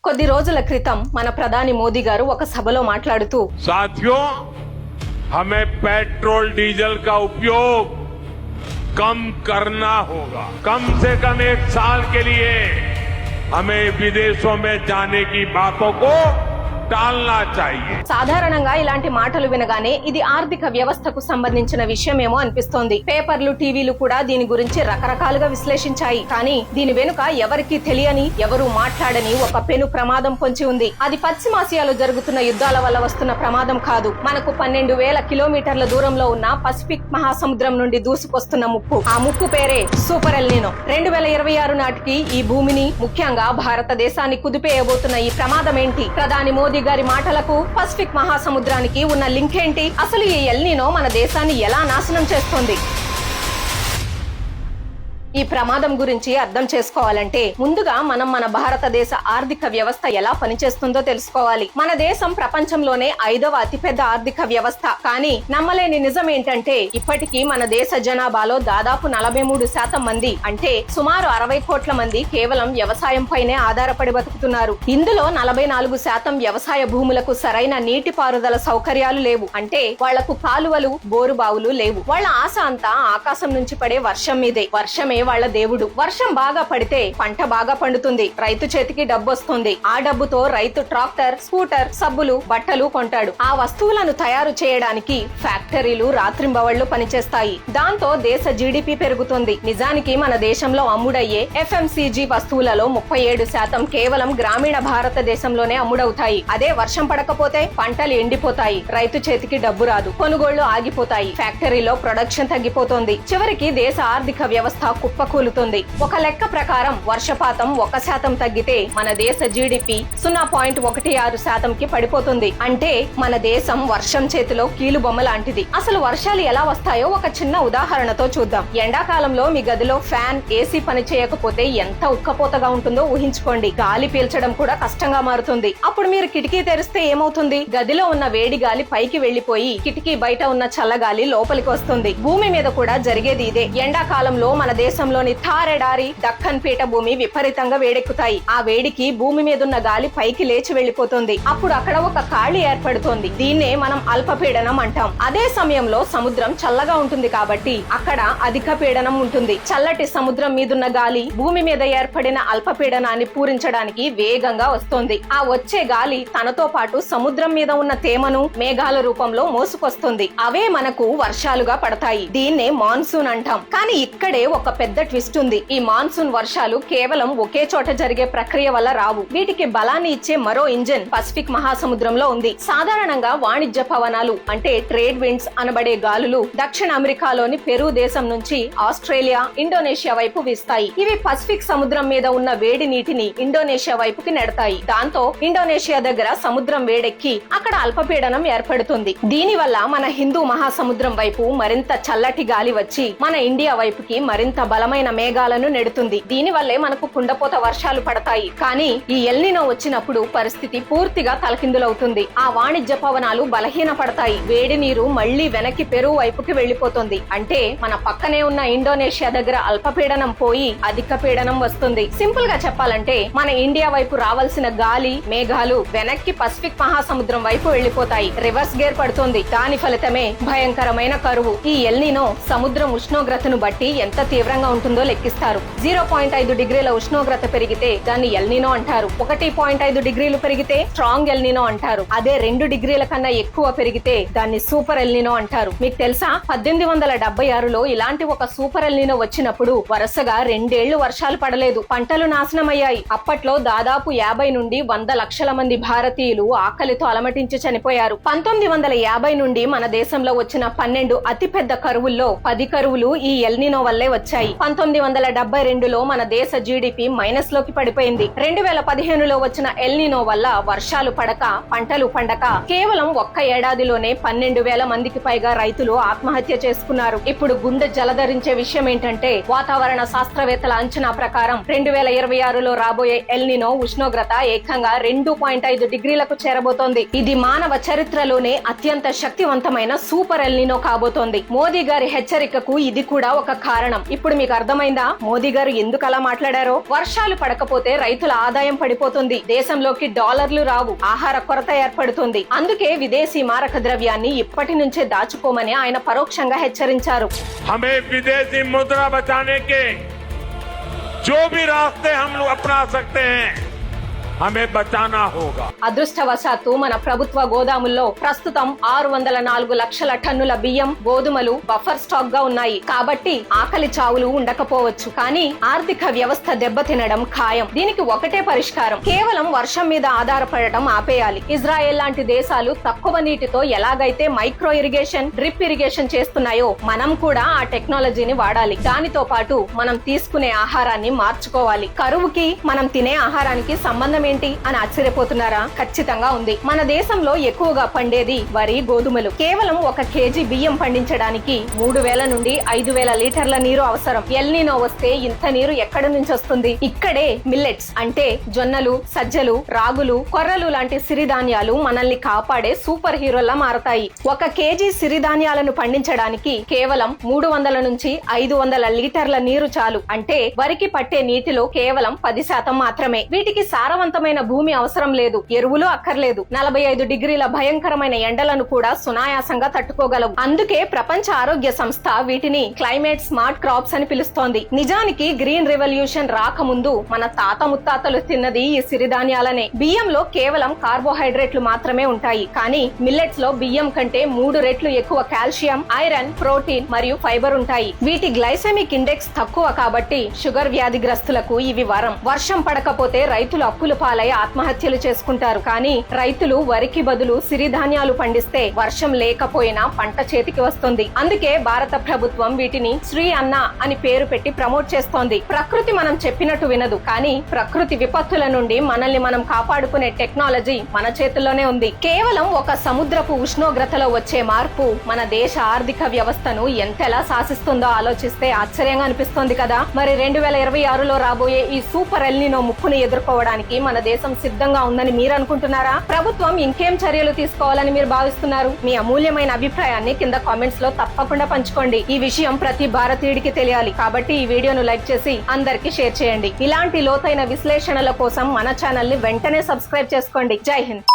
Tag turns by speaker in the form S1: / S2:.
S1: కొద్ది రోజుల క్రితం మన ప్రధాని మోదీ గారు ఒక సభలో మాట్లాడుతూ
S2: साथियों हमें पेट्रोल डीजल का उपयोग कम करना होगा। कम से कम 1 साल के लिए हमें विदेशों में जाने की बातों को टालना चाहिए।
S1: సాధారణంగా ఇలాంటి మాటలు వినగానే ఇది ఆర్థిక వ్యవస్థకు సంబంధించిన విషయమేమో అనిపిస్తోంది. పేపర్లు, టీవీలు కూడా దీని గురించి రకరకాలుగా విశ్లేషించాయి. కానీ దీని వెనుక ఎవరికి తెలియని, ఎవరు మాట్లాడని ఒక పెను ప్రమాదం పొంచి ఉంది. అది పశ్చిమాసియాలో జరుగుతున్న యుద్ధాల వల్ల వస్తున్న ప్రమాదం కాదు. మనకు 12,000 కిలోమీటర్ల దూరంలో ఉన్న పసిఫిక్ మహాసముద్రం నుండి దూసుకొస్తున్న ముప్పు. ఆ ముప్పు పేరే సూపర్ ఎల్నినో. 2026 నాటికి ఈ భూమిని, ముఖ్యంగా భారతదేశాన్ని కుదిపేయబోతున్న ఈ ప్రమాదం ఏంటి? ప్రధాని మోదీ గారి మాటలకు పసిఫిక్ మహాసముద్రానికి ఉన్న లింక్ ఏంటి? అసలు ఈ ఎల్నినో మన దేశాన్ని ఎలా నాశనం చేస్తోంది? ఈ ప్రమాదం గురించి అర్థం చేసుకోవాలంటే ముందుగా మనం మన భారతదేశ ఆర్థిక వ్యవస్థ ఎలా పనిచేస్తుందో తెలుసుకోవాలి. మన దేశం ప్రపంచంలోనే 5వ అతిపెద్ద ఆర్థిక వ్యవస్థ. కానీ నమ్మలేని నిజం ఏంటంటే ఇప్పటికీ మన దేశ జనాభాలో దాదాపు 43% మంది, అంటే సుమారు 60 కోట్ల మంది కేవలం వ్యవసాయం పైనే ఆధారపడి బతుకుతున్నారు. ఇందులో 44% వ్యవసాయ భూములకు సరైన నీటిపారుదల సౌకర్యాలు లేవు. అంటే వాళ్లకు కాలువలు, బోరుబావులు లేవు. వాళ్ళ ఆశ అంతా ఆకాశం నుంచి పడే వర్షం మీదే. వర్షమే వాళ్ళ దేవుడు. వర్షం బాగా పడితే పంట బాగా పండుతుంది, రైతు చేతికి డబ్బు వస్తుంది. ఆ డబ్బుతో రైతు ట్రాక్టర్, స్కూటర్, సబ్బులు, బట్టలు కొంటాడు. ఆ వస్తువులను తయారు చేయడానికి ఫ్యాక్టరీలు రాత్రింబవళ్లు పనిచేస్తాయి. దాంతో దేశ జీడిపి పెరుగుతుంది. నిజానికి మన దేశంలో అమ్ముడయ్యే FMCG వస్తువులలో 37% కేవలం గ్రామీణ భారతదేశంలోనే అమ్ముడవుతాయి. అదే వర్షం పడకపోతే పంటలు ఎండిపోతాయి, రైతు చేతికి డబ్బు రాదు, కొనుగోళ్లు ఆగిపోతాయి, ఫ్యాక్టరీలో ప్రొడక్షన్ తగ్గిపోతుంది. చివరికి దేశ ఆర్థిక వ్యవస్థ కుప్పకూలుతుంది. ఒక లెక్క ప్రకారం వర్షపాతం 1% తగ్గితే మన దేశ జీడిపి 0.16% కి పడిపోతుంది. అంటే మన దేశం వర్షం చేతిలో కీలుబొమ్మ లాంటిది. అసలు వర్షాలు ఎలా వస్తాయో ఒక చిన్న ఉదాహరణతో చూద్దాం. ఎండాకాలంలో మీ గదిలో ఫ్యాన్, ఏసీ పని చేయకపోతే ఎంత ఉక్కపోతగా ఉంటుందో ఊహించుకోండి. గాలి పీల్చడం కూడా కష్టంగా మారుతుంది. అప్పుడు మీరు కిటికీ తెరిస్తే ఏమవుతుంది? గదిలో ఉన్న వేడి గాలి పైకి వెళ్లిపోయి కిటికీ బయట ఉన్న చల్లగాలి లోపలికి వస్తుంది. భూమి మీద కూడా జరిగేది ఇదే. ఎండాకాలంలో మన దేశంలోని థార్ ఎడారి, దక్కన్ పీఠభూమి విపరీతంగా వేడెక్కుతాయి. ఆ వేడికి భూమి మీదున్న గాలి పైకి లేచి వెళ్లిపోతుంది. అప్పుడు అక్కడ ఒక ఖాళీ ఏర్పడుతోంది. దీన్నే మనం అల్పపీడనం అంటాం. అదే సమయంలో సముద్రం చల్లగా ఉంటుంది కాబట్టి అక్కడ అధిక పీడనం ఉంటుంది. చల్లటి సముద్రం మీదున్న గాలి భూమి మీద ఏర్పడిన అల్పపీడనాన్ని పూరించడానికి వేగంగా వస్తోంది. ఆ వచ్చే గాలి తనతో పాటు సముద్రం మీద ఉన్న తేమను మేఘాల రూపంలో మోసుకొస్తుంది. అవే మనకు వర్షాలుగా పడతాయి. దీన్నే మాన్సూన్ అంటాం. కానీ ఇక్కడే ఒక పెద్ద ట్విస్ట్ ఉంది. ఈ మాన్సూన్ వర్షాలు కేవలం ఒకే చోట జరిగే ప్రక్రియ వల్ల రావు. వీటికి బలాన్ని ఇచ్చే మరో ఇంజిన్ పసిఫిక్ మహాసముద్రంలో ఉంది. సాధారణంగా వాణిజ్య పవనాలు, అంటే ట్రేడ్ విండ్స్ అనబడే గాలులు దక్షిణ అమెరికాలోని పెరు దేశం నుంచి ఆస్ట్రేలియా, ఇండోనేషియా వైపు వీస్తాయి. ఇవి పసిఫిక్ సముద్రం మీద ఉన్న వేడి నీటిని ఇండోనేషియా వైపుకి నెడతాయి. దాంతో ఇండోనేషియా దగ్గర సముద్రం వేడెక్కి అక్కడ అల్పపీడనం ఏర్పడుతుంది. దీని వల్ల మన హిందూ మహాసముద్రం వైపు మరింత చల్లటి గాలి వచ్చి మన ఇండియా వైపుకి మరింత బలమైన మేఘాలను నెడుతుంది. దీని వల్లే మనకు కుండపోత వర్షాలు పడతాయి. కానీ ఈ ఎల్నినో వచ్చినప్పుడు పరిస్థితి పూర్తిగా తలకిందులవుతుంది. ఆ వాణిజ్య పవనాలు బలహీన పడతాయి. వేడి నీరు మళ్లీ వెనక్కి పెరు వైపుకి వెళ్లిపోతుంది. అంటే మన పక్కనే ఉన్న ఇండోనేషియా దగ్గర అల్పపీడనం పోయి అధిక పీడనం వస్తుంది. సింపుల్ గా చెప్పాలంటే మన ఇండియా వైపు రావాల్సిన గాలి, మేఘాలు వెనక్కి పసిఫిక్ మహాసముద్రం వైపు వెళ్లిపోతాయి. రివర్స్ గేర్ పడుతుంది. దాని ఫలితమే భయంకరమైన కరువు. ఈ ఎల్నినో సముద్రం ఉష్ణోగ్రతను బట్టి ఎంత తీవ్రంగా ఉంటుందో లెక్కిస్తారు. 0.5 డిగ్రీల ఉష్ణోగ్రత పెరిగితే దాన్ని ఎల్నినో అంటారు. 1.5 డిగ్రీలు పెరిగితే స్ట్రాంగ్ ఎల్నినో అంటారు. అదే 2 డిగ్రీల కన్నా ఎక్కువ పెరిగితే దాన్ని సూపర్ ఎల్నినో అంటారు. మీకు తెలుసా, 1876లో ఇలాంటి ఒక సూపర్ ఎల్నినో వచ్చినప్పుడు వరుసగా 2 ఏళ్లు వర్షాలు పడలేదు. పంటలు నాశనమయ్యాయి. అప్పట్లో దాదాపు 50 నుండి 100 లక్షల మంది భారతీయులు ఆకలితో అలమటించి చనిపోయారు. 1950 నుండి మన దేశంలో వచ్చిన 12 అతిపెద్ద కరువుల్లో 10 కరువులు ఈ ఎల్నినో వల్లే వచ్చాయి. 1972లో మన దేశ జీడిపి మైనస్ లోకి పడిపోయింది. 2015లో వచ్చిన ఎల్నినో వల్ల వర్షాలు పడక, పంటలు పండక కేవలం ఒక్క ఏడాదిలోనే 12,000 మందికి పైగా రైతులు ఆత్మహత్య చేసుకున్నారు. ఇప్పుడు గుండె జలధరించే విషయం ఏంటంటే వాతావరణ శాస్త్రవేత్తల అంచనా ప్రకారం 2026లో రాబోయే ఎల్నినో ఉష్ణోగ్రత ఏకంగా 2.5 డిగ్రీలకు చేరబోతోంది. ఇది మానవ చరిత్రలోనే అత్యంత శక్తివంతమైన సూపర్ ఎల్నినో కాబోతోంది. మోదీ గారి హెచ్చరికకు ఇది కూడా ఒక కారణం. ఇప్పుడు మీకు అర్థమైందా మోదీ గారు ఎందుకు అలా మాట్లాడారో? వర్షాలు పడకపోతే రైతుల ఆదాయం పడిపోతుంది, దేశంలోకి డాలర్లు రావు, ఆహార కొరత ఏర్పడుతుంది. అందుకే విదేశీ మారక ద్రవ్యాన్ని ఇప్పటి నుంచే దాచుకోమని ఆయన పరోక్షంగా హెచ్చరించారు.
S2: हमें विदेशी मुद्रा बचाने के जो भी रास्ते हम लोग अपना सकते हैं हमें बचाना होगा.
S1: అదృష్టవశాత్తు మన ప్రభుత్వ గోదాముల్లో ప్రస్తుతం 604 లక్షల టన్నుల బియ్యం, గోధుమలు బఫర్ స్టాక్ గా ఉన్నాయి. కాబట్టి ఆకలి చావులు ఉండకపోవచ్చు, కానీ ఆర్థిక వ్యవస్థ దెబ్బతినడం ఖాయం. దీనికి ఒకటే పరిష్కారం, కేవలం వర్షం మీద ఆధారపడటం ఆపేయాలి. ఇజ్రాయెల్ లాంటి దేశాలు తక్కువ నీటితో ఎలాగైతే మైక్రో ఇరిగేషన్, డ్రిప్ ఇరిగేషన్ చేస్తున్నాయో మనం కూడా ఆ టెక్నాలజీని వాడాలి. దానితో పాటు మనం తీసుకునే ఆహారాన్ని మార్చుకోవాలి. కరువుకి మనం తినే ఆహారానికి సంబంధం ఏంటి అని ఆశ్చర్యపోతున్నారా? ఖచ్చితంగా ఉంది. మన దేశంలో ఎక్కువగా పండేది వరి, గోధుమలు. కేవలం 1 కేజీ బియ్యం పండించడానికి 3000 నుండి 5000 లీటర్ల నీరు అవసరం. ఎల్నినో వస్తే ఇంత నీరు ఎక్కడి నుంచి వస్తుంది? ఇక్కడే మిల్లెట్స్ అంటే జొన్నలు, సజ్జలు, రాగులు, కొర్రలు లాంటి సిరిధాన్యాలు మనల్ని కాపాడే సూపర్ హీరోలా మారతాయి. 1 కేజీ సిరిధాన్యాలను పండించడానికి కేవలం 300 నుంచి 500 లీటర్ల నీరు చాలు. అంటే వరికి పట్టే నీటిలో కేవలం 10% మాత్రమే. వీటికి సారవంతమైన భూమి అవసరం లేదు, ఎరువులు అక్కర్లేదు. 45 డిగ్రీల భయంకరమైన ఎండలను కూడా సునాయాసంగా తట్టుకోగలవు. అందుకే ప్రపంచ ఆరోగ్య సంస్థ వీటిని క్లైమేట్ స్మార్ట్ క్రాప్స్ అని పిలుస్తోంది. నిజానికి గ్రీన్ రెవల్యూషన్ రాకముందు మన తాత ముత్తాతలు తిన్నది ఈ సిరిధాన్యాలనే. బియ్యంలో కేవలం కార్బోహైడ్రేట్లు మాత్రమే ఉంటాయి, కానీ మిల్లెట్స్ లో బియ్యం కంటే 3 రెట్లు ఎక్కువ కాల్షియం, ఐరన్, ప్రోటీన్ మరియు ఫైబర్ ఉంటాయి. వీటి గ్లైసెమిక్ ఇండెక్స్ తక్కువ కాబట్టి షుగర్ వ్యాధిగ్రస్తులకు ఇవి వరం. వర్షం పడకపోతే రైతులు అప్పుల పాలై ఆత్మహత్యలు చేసుకుంటారు, కానీ రైతులు వరికి బదులు సిరిధాన్యాలు పండిస్తే వర్షం లేకపోయినా పంట చేతికి వస్తుంది. అందుకే భారత ప్రభుత్వం వీటిని శ్రీ అన్న అని పేరు పెట్టి ప్రమోట్ చేస్తోంది. ప్రకృతి మనం చెప్పినట్టు వినదు, కానీ ప్రకృతి విపత్తుల నుండి మనల్ని మనం కాపాడుకునే టెక్నాలజీ మన చేతుల్లోనే ఉంది. కేవలం 1 సముద్రపు ఉష్ణోగ్రతలో వచ్చే మార్పు మన దేశ ఆర్థిక వ్యవస్థను ఎంతెలా శాసిస్తుందో ఆలోచిస్తే ఆశ్చర్యంగా అనిపిస్తోంది కదా. మరి 2026లో రాబోయే ఈ సూపర్ ఎల్నినో ముప్పును ఎదుర్కోవడానికి మన దేశం సిద్ధంగా ఉందని మీరు అనుకుంటున్నారా? ప్రభుత్వం ఇంకేం చర్యలు తీసుకోవాలని మీరు భావిస్తున్నారు? మీ అమూల్యమైన అభిప్రాయాన్ని కింద కామెంట్స్ లో తప్పకుండా పంచుకోండి. ఈ విషయం ప్రతి భారతీయుడికి తెలియాలి. కాబట్టి ఈ వీడియోను లైక్ చేసి అందరికీ షేర్ చేయండి. ఇలాంటి లోతైన విశ్లేషణల కోసం మన ఛానల్ ని వెంటనే సబ్స్క్రైబ్ చేసుకోండి. జై హింద్.